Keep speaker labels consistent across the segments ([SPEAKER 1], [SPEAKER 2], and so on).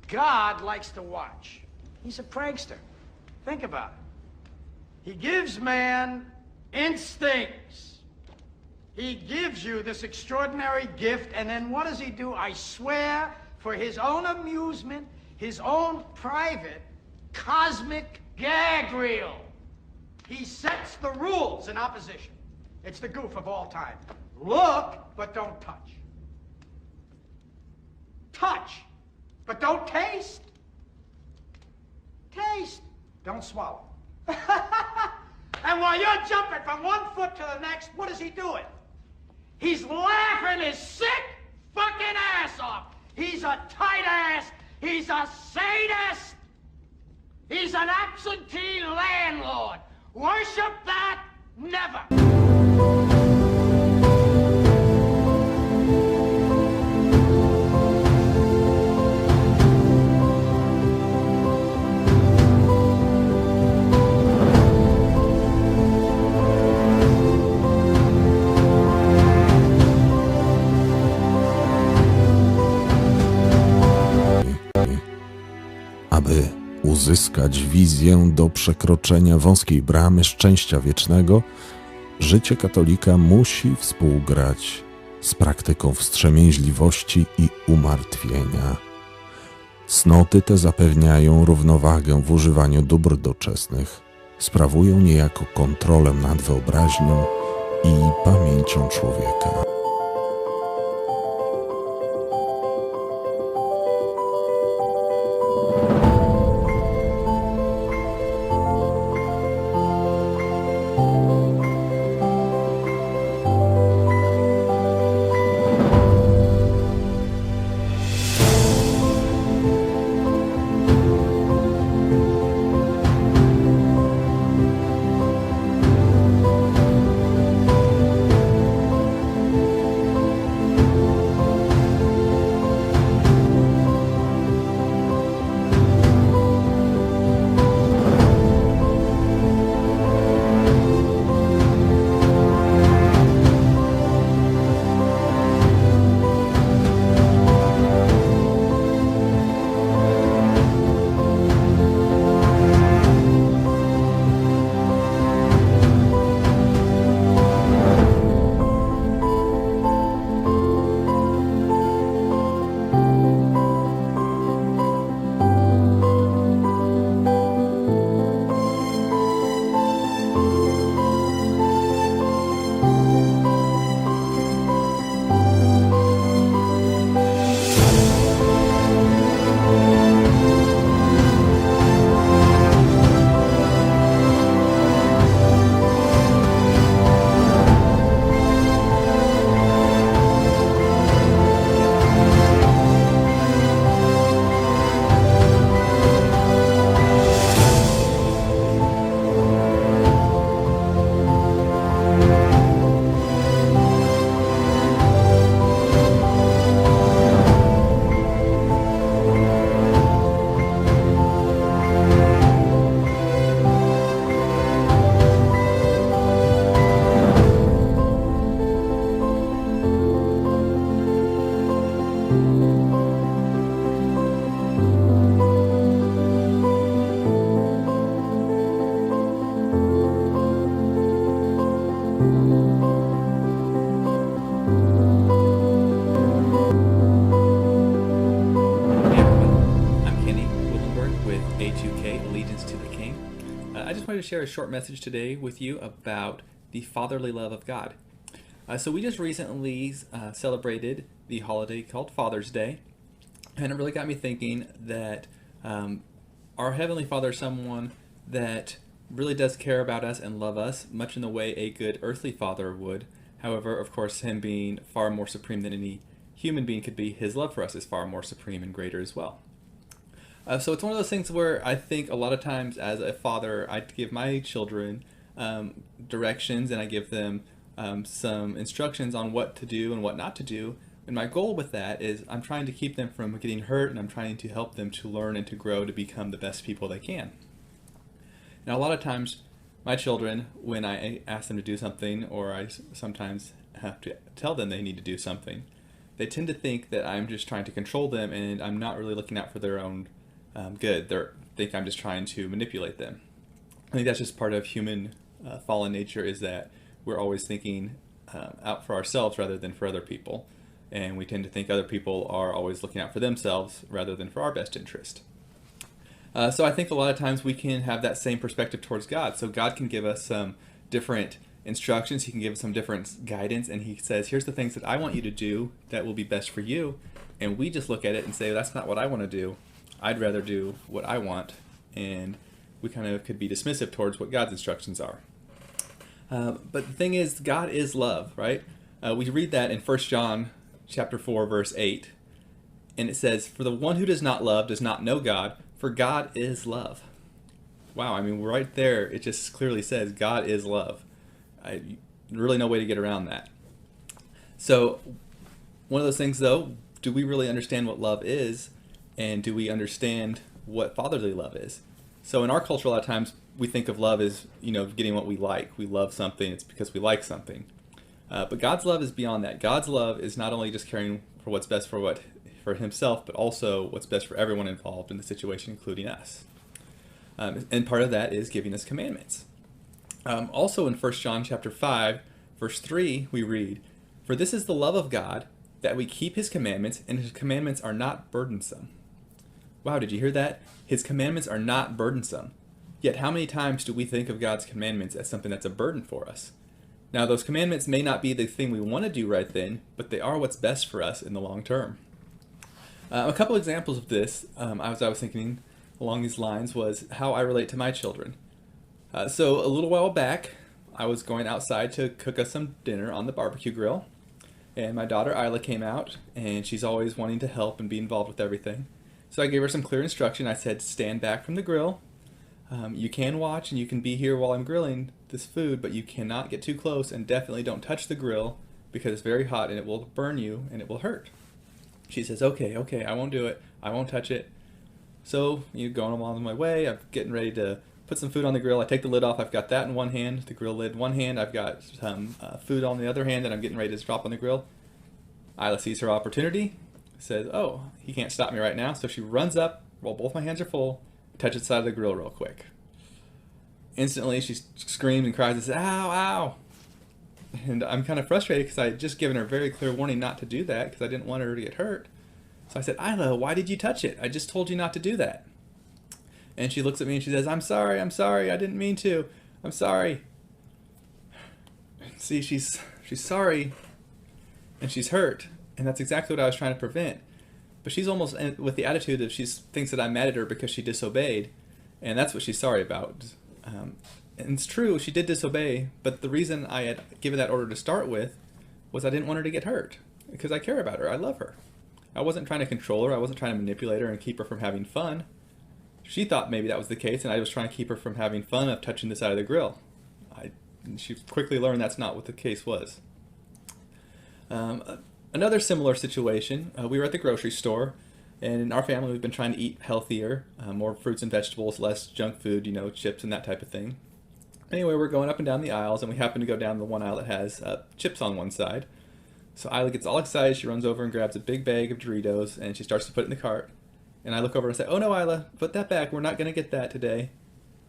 [SPEAKER 1] God likes to watch. He's a prankster. Think about it. He gives man instincts. He gives you this extraordinary gift, and then what does he do? I swear, for his own amusement, his own private cosmic gag reel, he sets the rules in opposition. It's the goof of all time. Look, but don't touch. Touch, but don't taste. Taste, don't swallow. And while you're jumping from one foot to the next, what is he doing? He's laughing his sick fucking ass off. He's a tight ass. He's a sadist. He's an absentee landlord. Worship that? Never.
[SPEAKER 2] Aby uzyskać wizję do przekroczenia wąskiej bramy szczęścia wiecznego, życie katolika musi współgrać z praktyką wstrzemięźliwości i umartwienia. Cnoty te zapewniają równowagę w używaniu dóbr doczesnych, sprawują niejako kontrolę nad wyobraźnią i pamięcią człowieka.
[SPEAKER 3] To share a short message today with you about the fatherly love of God. So we just recently celebrated the holiday called Father's Day, and it really got me thinking that our Heavenly Father is someone that really does care about us and love us, much in the way a good earthly father would. However, of course, him being far more supreme than any human being could be, his love for us is far more supreme and greater as well. So it's one of those things where I think a lot of times as a father, I give my children directions, and I give them some instructions on what to do and what not to do. And my goal with that is I'm trying to keep them from getting hurt, and I'm trying to help them to learn and to grow to become the best people they can. Now, a lot of times my children, when I ask them to do something, or I sometimes have to tell them they need to do something, they tend to think that I'm just trying to control them and I'm not really looking out for their own good. They think I'm just trying to manipulate them. I think that's just part of human fallen nature, is that we're always thinking out for ourselves rather than for other people. And we tend to think other people are always looking out for themselves rather than for our best interest. So I think a lot of times we can have that same perspective towards God. So God can give us some different instructions. He can give us some different guidance. And he says, here's the things that I want you to do that will be best for you. And we just look at it and say, that's not what I want to do. I'd rather do what I want. And we kind of could be dismissive towards what God's instructions are. But the thing is, God is love, right? We read that in 1 John chapter 4, verse 8. And it says, for the one who does not love does not know God, for God is love. Wow, I mean, right there, it just clearly says God is love. Really no way to get around that. So one of those things, though, do we really understand what love is? And do we understand what fatherly love is? So in our culture, a lot of times, we think of love as, getting what we like. We love something, it's because we like something. But God's love is beyond that. God's love is not only just caring for what's best for himself, but also what's best for everyone involved in the situation, including us. And part of that is giving us commandments. Also in 1 John chapter 5, verse 3, we read, for this is the love of God, that we keep his commandments, and his commandments are not burdensome. Wow, did you hear that? His commandments are not burdensome. Yet how many times do we think of God's commandments as something that's a burden for us? Now, those commandments may not be the thing we want to do right then, but they are what's best for us in the long term. A couple examples of this, as I was thinking along these lines, was how I relate to my children. So a little while back, I was going outside to cook us some dinner on the barbecue grill, and my daughter Isla came out, and she's always wanting to help and be involved with everything. So I gave her some clear instruction. I said, stand back from the grill. You can watch and you can be here while I'm grilling this food, but you cannot get too close, and definitely don't touch the grill because it's very hot and it will burn you and it will hurt. She says, okay, I won't do it. I won't touch it. So, going along my way, I'm getting ready to put some food on the grill. I take the lid off. I've got that in one hand, the grill lid in one hand. I've got some food on the other hand that I'm getting ready to drop on the grill. Isla sees her opportunity, says, oh, he can't stop me right now. So she runs up while both my hands are full, touches the side of the grill real quick. Instantly, she screams and cries and says, ow, ow. And I'm kind of frustrated because I had just given her very clear warning not to do that because I didn't want her to get hurt. So I said, Isla, why did you touch it? I just told you not to do that. And she looks at me and she says, I'm sorry, I didn't mean to. I'm sorry. See, she's sorry and she's hurt. And that's exactly what I was trying to prevent. But she's almost with the attitude that she thinks that I'm mad at her because she disobeyed. And that's what she's sorry about. And it's true, she did disobey, but the reason I had given that order to start with was I didn't want her to get hurt, because I care about her, I love her. I wasn't trying to control her, I wasn't trying to manipulate her and keep her from having fun. She thought maybe that was the case, and I was trying to keep her from having fun of touching the side of the grill. She quickly learned that's not what the case was. Another similar situation, we were at the grocery store, and in our family we've been trying to eat healthier, more fruits and vegetables, less junk food, chips and that type of thing. Anyway, we're going up and down the aisles, and we happen to go down the one aisle that has chips on one side. So Isla gets all excited. She runs over and grabs a big bag of Doritos, and she starts to put it in the cart. And I look over and say, oh no, Isla, put that back. We're not going to get that today.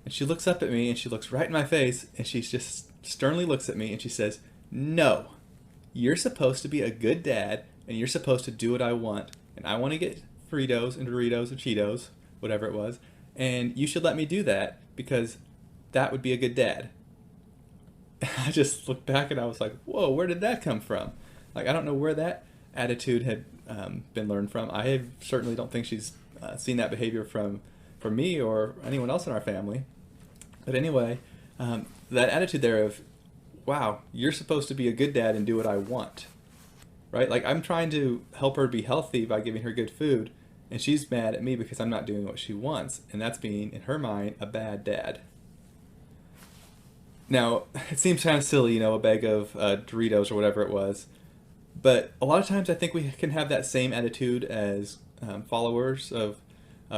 [SPEAKER 3] And she looks up at me, and she looks right in my face, and she just sternly looks at me, and she says, no, you're supposed to be a good dad, and you're supposed to do what I want. And I want to get Fritos and Doritos or Cheetos, whatever it was, and you should let me do that because that would be a good dad. I just looked back and I was like, whoa, where did that come from? I don't know where that attitude had been learned from. I certainly don't think she's seen that behavior from me or anyone else in our family. But anyway, that attitude there of, wow, you're supposed to be a good dad and do what I want. Right? I'm trying to help her be healthy by giving her good food, and she's mad at me because I'm not doing what she wants, and that's being, in her mind, a bad dad. Now, it seems kind of silly, a bag of Doritos or whatever it was, but a lot of times I think we can have that same attitude as followers of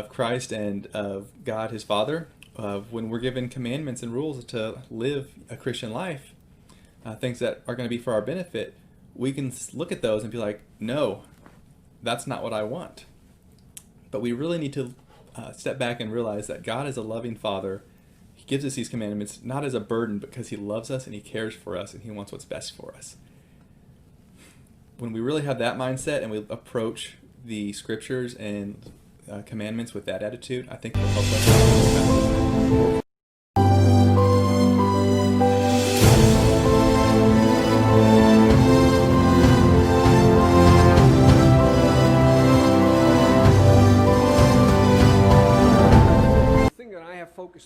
[SPEAKER 3] Christ and of God, his Father, when we're given commandments and rules to live a Christian life, things that are going to be for our benefit. we can look at those and be like, no, that's not what I want. But we really need to step back and realize that God is a loving Father. He gives us these commandments not as a burden, but because he loves us and he cares for us and he wants what's best for us. When we really have that mindset and we approach the scriptures and commandments with that attitude, I think it will help us.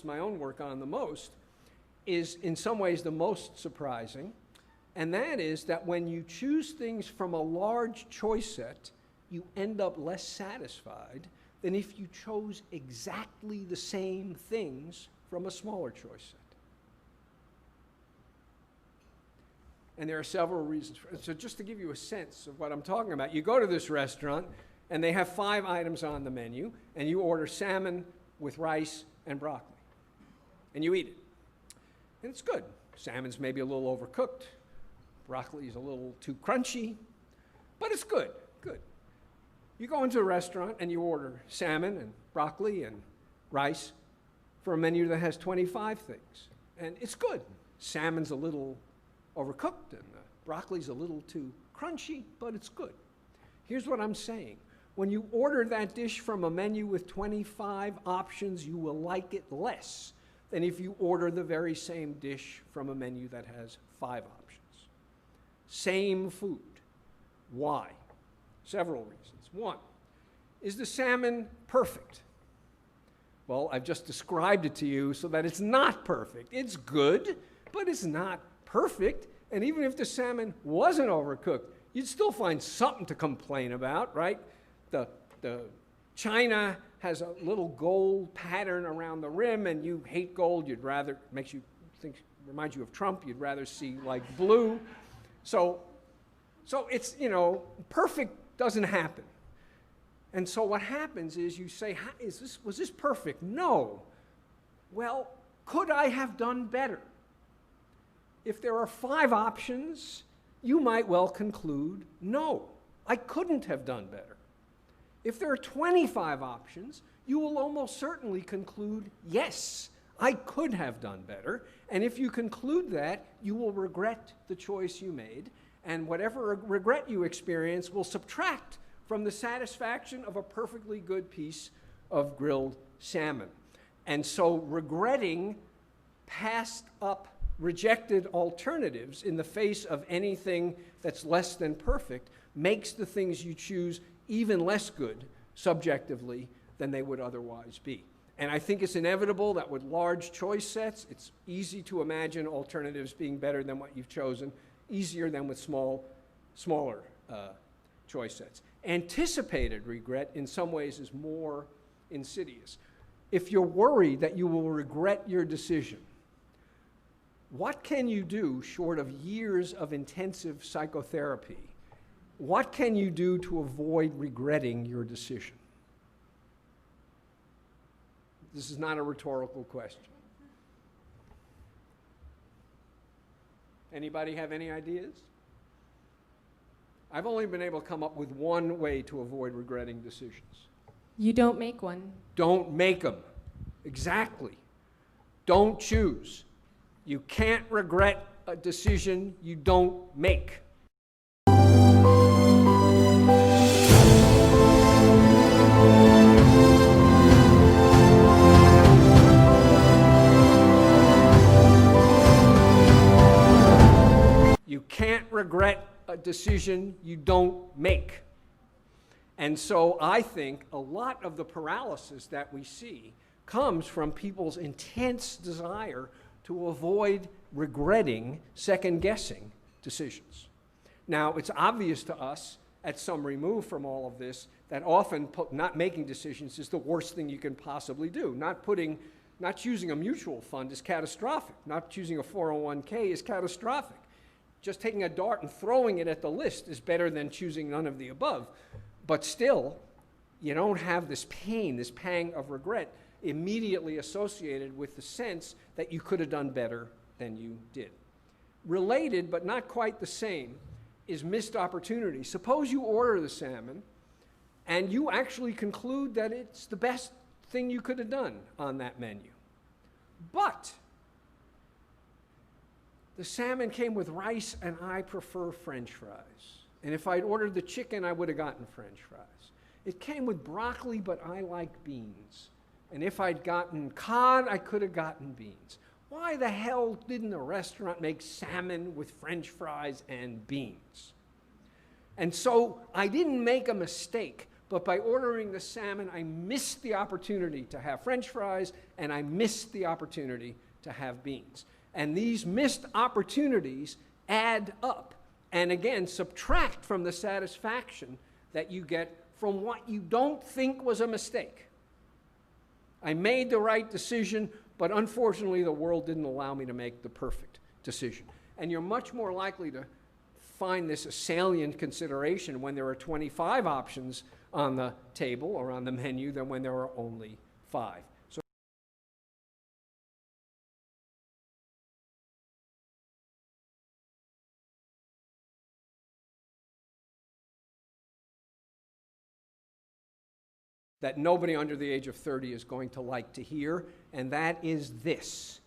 [SPEAKER 4] My own work on the most is in some ways the most surprising, and that is that when you choose things from a large choice set, you end up less satisfied than if you chose exactly the same things from a smaller choice set. And there are several reasons for it. So just to give you a sense of what I'm talking about, you go to this restaurant and they have 5 items on the menu, and you order salmon with rice and broccoli. And you eat it. And it's good. Salmon's maybe a little overcooked. Broccoli's a little too crunchy. But it's good. Good. You go into a restaurant and you order salmon and broccoli and rice for a menu that has 25 things. And it's good. Salmon's a little overcooked and the broccoli's a little too crunchy, but it's good. Here's what I'm saying. When you order that dish from a menu with 25 options, you will like it less than if you order the very same dish from a menu that has 5 options. Same food. Why? Several reasons. 1, is the salmon perfect? Well, I've just described it to you so that it's not perfect. It's good, but it's not perfect. And even if the salmon wasn't overcooked, you'd still find something to complain about, right? The china has a little gold pattern around the rim, and you hate gold. You'd rather, reminds you of Trump. You'd rather see like blue. So it's, perfect doesn't happen. And so what happens is you say, was this perfect? No. Well, could I have done better? If there are 5 options, you might well conclude, no, I couldn't have done better. If there are 25 options, you will almost certainly conclude, yes, I could have done better. And if you conclude that, you will regret the choice you made, and whatever regret you experience will subtract from the satisfaction of a perfectly good piece of grilled salmon. And so regretting passed up, rejected alternatives in the face of anything that's less than perfect makes the things you choose even less good subjectively than they would otherwise be. And I think it's inevitable that with large choice sets, it's easy to imagine alternatives being better than what you've chosen, easier than with smaller choice sets. Anticipated regret in some ways is more insidious. If you're worried that you will regret your decision, what can you do short of years of intensive psychotherapy? What can you do to avoid regretting your decision? This is not a rhetorical question. Anybody have any ideas? I've only been able to come up with one way to avoid regretting decisions.
[SPEAKER 5] You don't make one.
[SPEAKER 4] Don't make them. Exactly. Don't choose. You can't regret a decision you don't make. You can't regret a decision you don't make. And so I think a lot of the paralysis that we see comes from people's intense desire to avoid regretting, second-guessing decisions. Now, it's obvious to us at some remove from all of this that often not making decisions is the worst thing you can possibly do. Not choosing a mutual fund is catastrophic. Not choosing a 401k is catastrophic. Just taking a dart and throwing it at the list is better than choosing none of the above. But still, you don't have this pain, this pang of regret immediately associated with the sense that you could have done better than you did. Related, but not quite the same, is missed opportunity. Suppose you order the salmon and you actually conclude that it's the best thing you could have done on that menu. But the salmon came with rice and I prefer French fries. And if I'd ordered the chicken, I would have gotten French fries. It came with broccoli, but I like beans. And if I'd gotten cod, I could have gotten beans. Why the hell didn't the restaurant make salmon with French fries and beans? And so I didn't make a mistake, but by ordering the salmon, I missed the opportunity to have French fries, and I missed the opportunity to have beans. And these missed opportunities add up, and again, subtract from the satisfaction that you get from what you don't think was a mistake. I made the right decision, but unfortunately the world didn't allow me to make the perfect decision. And you're much more likely to find this a salient consideration when there are 25 options on the table or on the menu than when there are only 5. So that nobody under the age of 30 is going to like to hear, and that is this: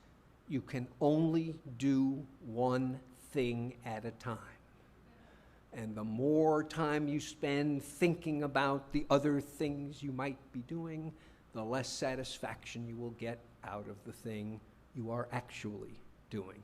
[SPEAKER 4] you can only do one thing at a time. And the more time you spend thinking about the other things you might be doing, the less satisfaction you will get out of the thing you are actually doing.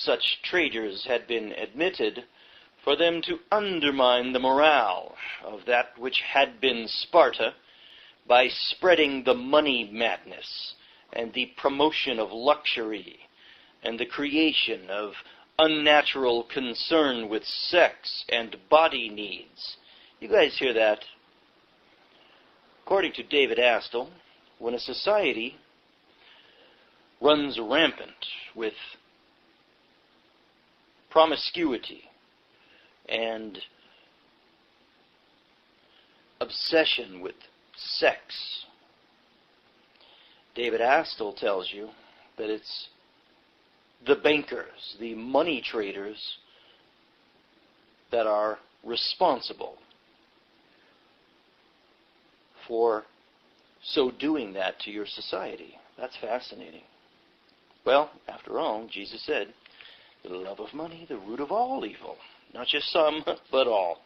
[SPEAKER 5] Such traders had been admitted for them to undermine the morale of that which had been Sparta by spreading the money madness and the promotion of luxury and the creation of unnatural concern with sex and body needs. You guys hear that? According to David Astle, when a society runs rampant with promiscuity and obsession with sex, David Astle tells you that it's the bankers, the money traders, that are responsible for so doing that to your society. That's fascinating. Well, after all, Jesus said, the love of money, the root of all evil. Not just some, but all.